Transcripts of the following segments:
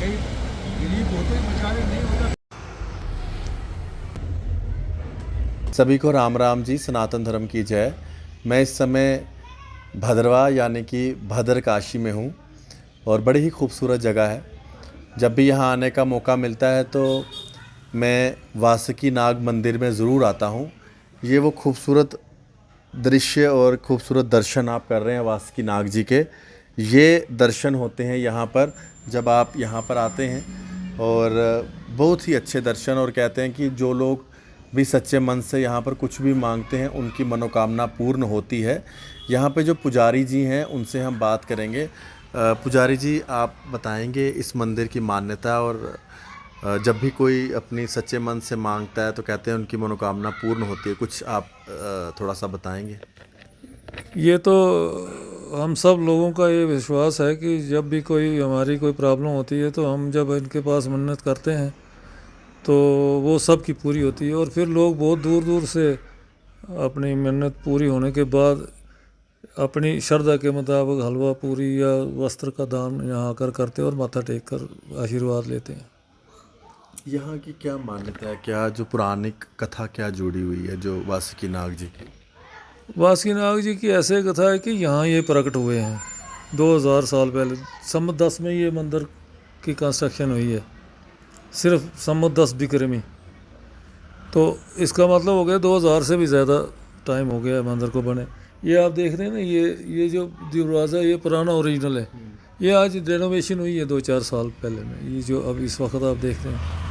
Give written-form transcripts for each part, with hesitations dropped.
कई गरीब होते हैं बेचारे, नहीं होता। सभी को राम राम जी, सनातन धर्म की जय। मैं इस समय भद्रवा यानी कि भद्रकाशी में हूँ और बड़ी ही खूबसूरत जगह है। जब भी यहाँ आने का मौका मिलता है तो मैं वासुकी नाग मंदिर में ज़रूर आता हूँ। ये वो खूबसूरत दृश्य और खूबसूरत दर्शन आप कर रहे हैं वासुकी नाग जी के, ये दर्शन होते हैं यहाँ पर जब आप यहाँ पर आते हैं। और बहुत ही अच्छे दर्शन, और कहते हैं कि जो लोग भी सच्चे मन से यहाँ पर कुछ भी मांगते हैं उनकी मनोकामना पूर्ण होती है। यहाँ पे जो पुजारी जी हैं उनसे हम बात करेंगे। पुजारी जी, आप बताएंगे इस मंदिर की मान्यता, और जब भी कोई अपनी सच्चे मन से मांगता है तो कहते हैं उनकी मनोकामना पूर्ण होती है। कुछ आप थोड़ा सा बताएंगे। ये तो हम सब लोगों का ये विश्वास है कि जब भी कोई हमारी कोई प्रॉब्लम होती है तो हम जब इनके पास मन्नत करते हैं तो वो सब की पूरी होती है। और फिर लोग बहुत दूर दूर से अपनी मन्नत पूरी होने के बाद अपनी श्रद्धा के मुताबिक हलवा पूरी या वस्त्र का दान यहाँ आकर करते हैं और माथा टेक कर आशीर्वाद लेते हैं। यहाँ की क्या मान्यता है, क्या जो पुराणिक कथा क्या जुड़ी हुई है जो वासुकी नाग जी की? वासुकी नाग जी की ऐसे कथा है कि यहाँ ये प्रकट हुए हैं 2000 साल पहले। संवत 10 में ये मंदिर की कंस्ट्रक्शन हुई है, सिर्फ संवत 10 बिक्रमी। तो इसका मतलब हो गया 2000 से भी ज़्यादा टाइम हो गया है मंदिर को बने। ये आप देख रहे हैं ना, ये जो दरवाज़ा ये पुराना ओरिजिनल है। ये आज रेनोवेशन हुई है 2-4 साल पहले में। ये जो अब इस वक्त आप देख रहे हैं,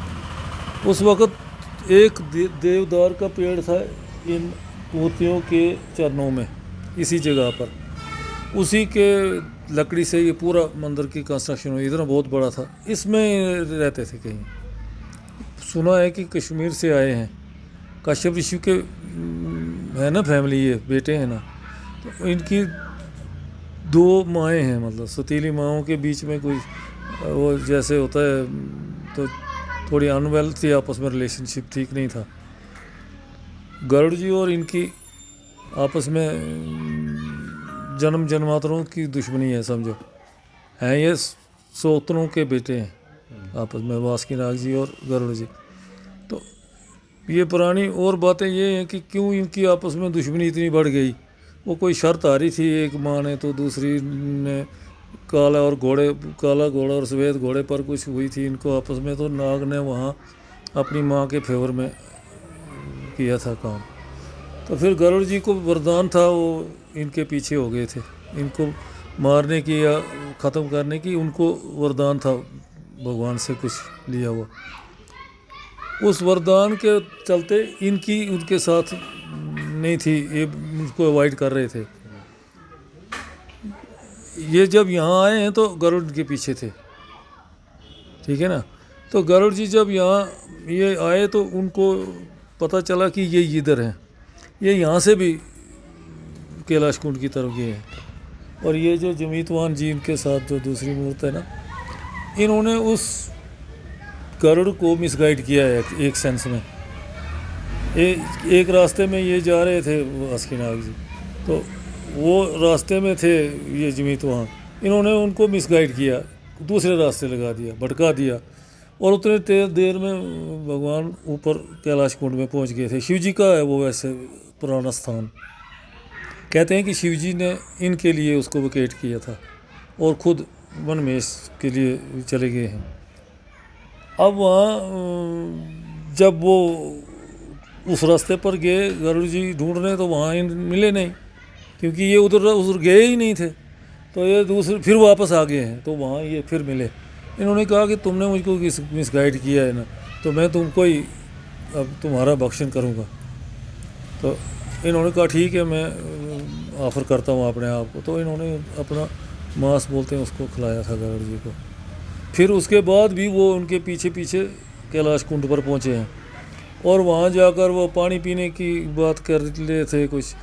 उस वक्त एक देवदार का पेड़ था इन मूर्तियों के चरणों में, इसी जगह पर। उसी के लकड़ी से ये पूरा मंदिर की कंस्ट्रक्शन हुई। इतना बहुत बड़ा था, इसमें रहते थे। कहीं सुना है कि कश्मीर से आए हैं, काश्यप ऋषि के है ना फैमिली, ये बेटे हैं ना। तो इनकी 2 माएँ हैं, मतलब सतीली माओं के बीच में कोई वो जैसे होता है, तो थोड़ी अनवेल थी आपस में, रिलेशनशिप ठीक नहीं था। गरुड़ जी और इनकी आपस में जन्म जन्मांतरों की दुश्मनी है, समझो। हैं ये सोतरों के बेटे हैं आपस में, वासुकी नाग जी और गरुड़ जी। तो ये पुरानी और बातें ये हैं कि क्यों इनकी आपस में दुश्मनी इतनी बढ़ गई। वो कोई शर्त आ रही थी, एक माँ ने तो दूसरी ने काला घोड़ा और सफ़ेद घोड़े पर कुछ हुई थी इनको आपस में। तो नाग ने वहाँ अपनी माँ के फेवर में किया था काम। तो फिर गरुड़ जी को वरदान था, वो इनके पीछे हो गए थे, इनको मारने की या ख़त्म करने की। उनको वरदान था भगवान से कुछ लिया हुआ। उस वरदान के चलते इनकी उनके साथ नहीं थी, ये उनको अवॉइड कर रहे थे। ये जब यहाँ आए हैं तो गरुड़ के पीछे थे, ठीक है ना। तो गरुड़ जी जब यहाँ ये आए तो उनको पता चला कि ये इधर हैं। ये यहाँ से भी कैलाश कुंड की तरफ गए हैं। और ये जो जमीतवान जी इनके साथ जो दूसरी मूर्त है ना, इन्होंने उस गरुड़ को मिसगाइड किया है एक सेंस में। एक रास्ते में ये जा रहे थे वासुकी नाग जी, तो वो रास्ते में थे ये जमीतवान, इन्होंने उनको मिसगाइड किया, दूसरे रास्ते लगा दिया, भटका दिया। और उतने देर में भगवान ऊपर कैलाश कुंड में पहुंच गए थे। शिव जी का है वो वैसे पुराना स्थान। कहते हैं कि शिव जी ने इनके लिए उसको वेकेट किया था और ख़ुद वनमेष के लिए चले गए हैं। अब वहाँ जब वो उस रास्ते पर गए गरुड़ जी ढूंढने, तो वहाँ इन मिले नहीं, क्योंकि ये उधर गए ही नहीं थे। तो ये दूसरे फिर वापस आ गए हैं, तो वहाँ ये फिर मिले। इन्होंने कहा कि तुमने मुझको मिसगाइड किया है ना, तो मैं तुमको ही अब तुम्हारा भक्षण करूँगा। तो इन्होंने कहा ठीक है, मैं ऑफ़र करता हूँ अपने आप को। तो इन्होंने अपना मांस बोलते हैं उसको खिलाया था गरुड़ जी को। फिर उसके बाद भी वो उनके पीछे पीछे कैलाश कुंड पर पहुँचे हैं। और वहाँ जाकर वो पानी पीने की बात कर रहे थे कुछ।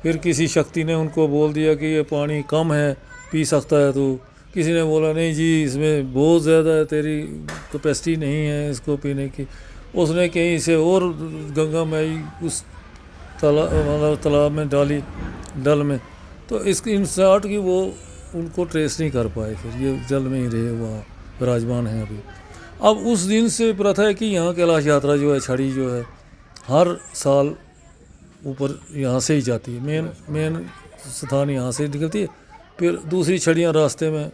फिर किसी शक्ति ने उनको बोल दिया कि ये पानी कम है, पी सकता है तू। किसी ने बोला नहीं जी, इसमें बहुत ज़्यादा है, तेरी कैपेसिटी नहीं है इसको पीने की। उसने कहीं से और गंगा माई उस तालाब में डाली, डल में। तो इसकी इन शॉर्ट की वो उनको ट्रेस नहीं कर पाए, फिर ये जल में ही रहे वहाँ विराजमान हैं अभी। अब उस दिन से प्रथा है कि यहाँ कैलाश यात्रा जो है, छड़ी जो है, हर साल ऊपर यहाँ से ही जाती है। मेन स्थान यहाँ से निकलती है, फिर दूसरी छड़ियाँ रास्ते में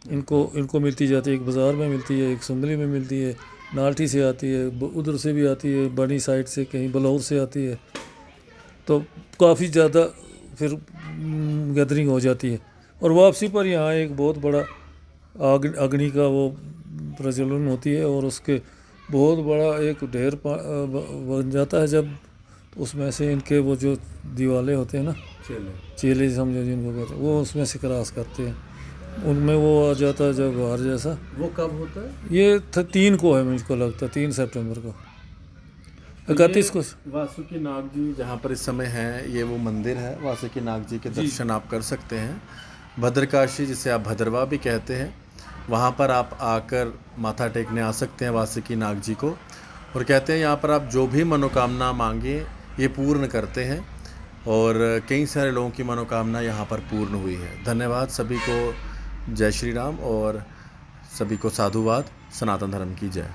इनको मिलती जाती है। एक बाज़ार में मिलती है, एक सुंदरी में मिलती है, नाल्टी से आती है, उधर से भी आती है, बनी साइड से, कहीं बलौर से आती है। तो काफ़ी ज़्यादा फिर गैदरिंग हो जाती है। और वापसी पर यहाँ एक बहुत बड़ा अग्नि का वो प्रज्वलन होती है, और उसके बहुत बड़ा एक ढेर बन जाता है जब उसमें से इनके वो जो दीवाले होते हैं ना, चेले समझो जिनको कहते हैं, वो उसमें से क्रॉस करते हैं, उनमें वो आ जाता है जब बाहर जैसा। वो कब होता है? ये 3 को है, मुझको लगता है 3 सितंबर को, 31 को। वासुकी नाग जी जहाँ पर इस समय हैं, ये वो मंदिर है। वासुकी नाग जी के दर्शन आप कर सकते हैं। भद्रकाशी, जिसे आप भद्रवा भी कहते हैं, वहाँ पर आप आकर माथा टेकने आ सकते हैं वासुकी नाग जी को। और कहते हैं यहाँ पर आप जो भी मनोकामना मांगे ये पूर्ण करते हैं, और कई सारे लोगों की मनोकामना यहाँ पर पूर्ण हुई है। धन्यवाद सभी को। जय श्री राम और सभी को साधुवाद। सनातन धर्म की जय।